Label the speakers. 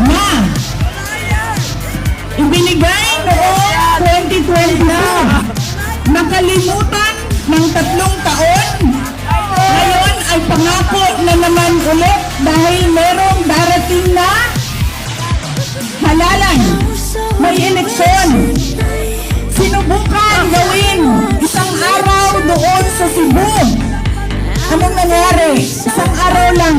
Speaker 1: na ibinigay noong 2020. Nakalimutan ng 3 taon. Ngayon ay pangako na naman ulit dahil merong darating na halalan. May eleksyon. Sinubukan gawin isang araw doon sa Cebu. Anong nangyari? Isang araw lang.